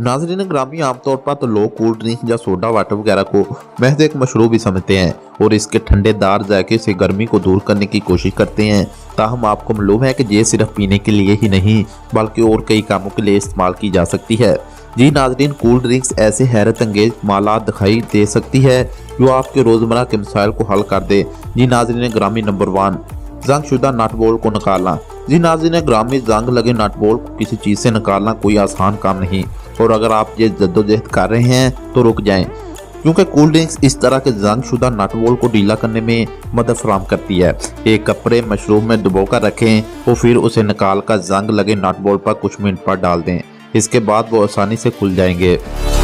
नाज़रीन ग्रामी आमतौर पर तो लोग कोल्ड ड्रिंक या सोडा वाटर वगैरह को महज एक मशरूब ही समझते हैं और इसके ठंडेदार जायके से गर्मी को दूर करने की कोशिश करते हैं। ताहम आपको मालूम है कि ये सिर्फ पीने के लिए ही नहीं बल्कि और कई कामों के लिए इस्तेमाल की जा सकती है। जी नाज़रीन, कोल्ड ड्रिंक्स ऐसे हैरत अंगेज मालात दिखाई दे सकती है जो आपके रोज़मर्रा के मसाइल को हल कर दे। जी नाज़रीन ग्रामी नंबर 1, जंग शुदा नट बोल्ट को निकालना। जी नाज़रीन ग्रामी, जंग लगे नट बोल्ट को किसी चीज़ से निकालना कोई आसान काम नहीं और अगर आप ये जद्दोजहद कर रहे हैं तो रुक जाएं, क्योंकि कोल्ड ड्रिंक्स इस तरह के जंग शुदा नट बोल्ट को ढीला करने में मदद फराहम करती है। एक कपड़े मशरूब में डुबोकर रखें और फिर उसे निकाल कर जंग लगे नट बोल्ट पर कुछ मिनट पर डाल दें। इसके बाद वो आसानी से खुल जाएंगे।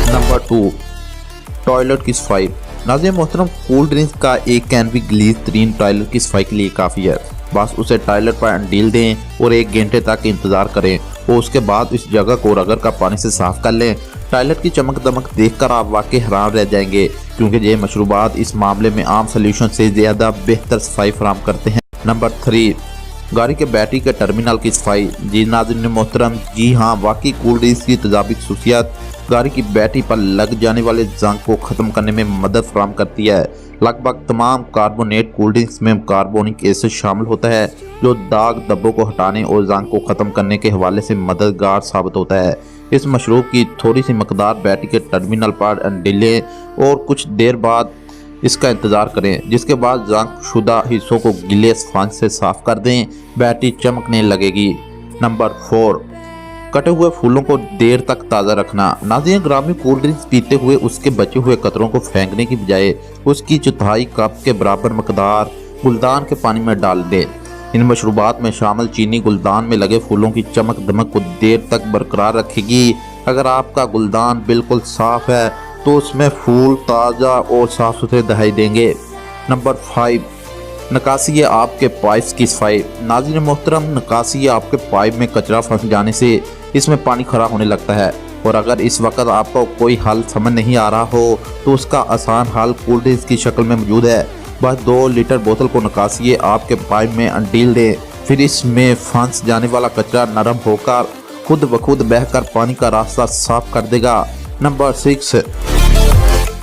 नंबर 2, टॉयलेट की सफाई। नाज़रीन मोहतरम, कोल्ड ड्रिंक्स का एक कैन भी गलीज तरीन टॉयलेट की सफाई के लिए काफ़ी है। बस उसे टॉयलेट पर अंडील दें और 1 घंटे तक इंतज़ार करें और उसके बाद इस जगह को रगड़ का पानी से साफ कर लें। टॉयलेट की चमक दमक देखकर आप वाकई हैरान रह जाएंगे, क्योंकि ये मशरूबात इस मामले में आम सोल्यूशन से ज़्यादा बेहतर सफाई फराहम करते हैं। नंबर 3, गाड़ी के बैटरी के टर्मिनल की सफाई। जी नाज़रीन मोहतरम, जी हाँ, वाकई कोल्ड ड्रिंक्स की तेजाबी खसूसियत गाड़ी की बैटरी पर लग जाने वाले जंग को ख़त्म करने में मदद फराहम करती है। लगभग तमाम कार्बोनेट कोल्ड ड्रिंक्स में कार्बोनिक एसिड शामिल होता है जो दाग धब्बों को हटाने और जंग को ख़त्म करने के हवाले से मददगार साबित होता है। इस मशरूब की थोड़ी सी मकदार बैटरी के टर्मिनल पर अंडीलें और कुछ देर बाद इसका इंतज़ार करें, जिसके बाद जंग शुदा हिस्सों को गीले स्पंज से साफ कर दें। बैटरी चमकने लगेगी। नंबर 4, कटे हुए फूलों को देर तक ताज़ा रखना। नाज़रीन ग्रामी, कोल्ड ड्रिंक्स पीते हुए उसके बचे हुए कतरों को फेंकने की बजाय उसकी चौथाई कप के बराबर मकदार गुलदान के पानी में डाल दें। इन मशरूबात में शामिल चीनी गुलदान में लगे फूलों की चमक दमक को देर तक बरकरार रखेगी। अगर आपका गुलदान बिल्कुल साफ है तो उसमें फूल ताज़ा और साफ सुथरे दिखाई देंगे। नंबर 5, निकासी आपके पाइप की सफाई। नाज़रीन मोहतरम, निकासी आपके पाइप में कचरा फंस जाने से इसमें पानी खरा होने लगता है और अगर इस वक्त आपको कोई हल समझ नहीं आ रहा हो तो उसका आसान हल कोल्ड ड्रिंक्स की शक्ल में मौजूद है। बस 2 लीटर बोतल को निकासी आपके पाइप में अंडील दें, फिर इसमें फंस जाने वाला कचरा नरम होकर खुद ब खुद बहकर पानी का रास्ता साफ कर देगा। नंबर 6,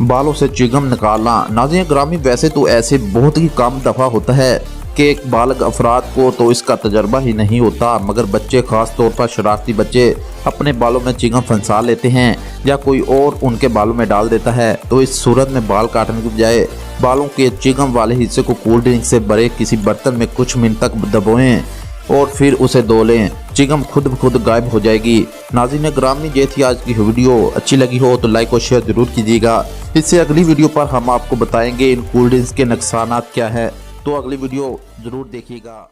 बालों से चिगम निकालना। नाज़रीन ग्रामी, वैसे तो ऐसे बहुत ही कम दफ़ा होता है कि एक बालग अफराद को तो इसका तजर्बा ही नहीं होता, मगर बच्चे, ख़ास तौर पर शरारती बच्चे, अपने बालों में चिगम फंसा लेते हैं या कोई और उनके बालों में डाल देता है। तो इस सूरत में बाल काटने की बजाय बालों के चिगम वाले हिस्से को कोल्ड ड्रिंक से भरे किसी बर्तन में कुछ मिनट तक दबोएं और फिर उसे धो लें। चिगम खुद ब खुद गायब हो जाएगी। नाज़रीन ग्रामी, ये थी आज की वीडियो। अच्छी लगी हो तो लाइक और शेयर ज़रूर कीजिएगा। इससे अगली वीडियो पर हम आपको बताएंगे इन कोल्ड ड्रिंक्स के नुकसानात क्या है, तो अगली वीडियो ज़रूर देखिएगा।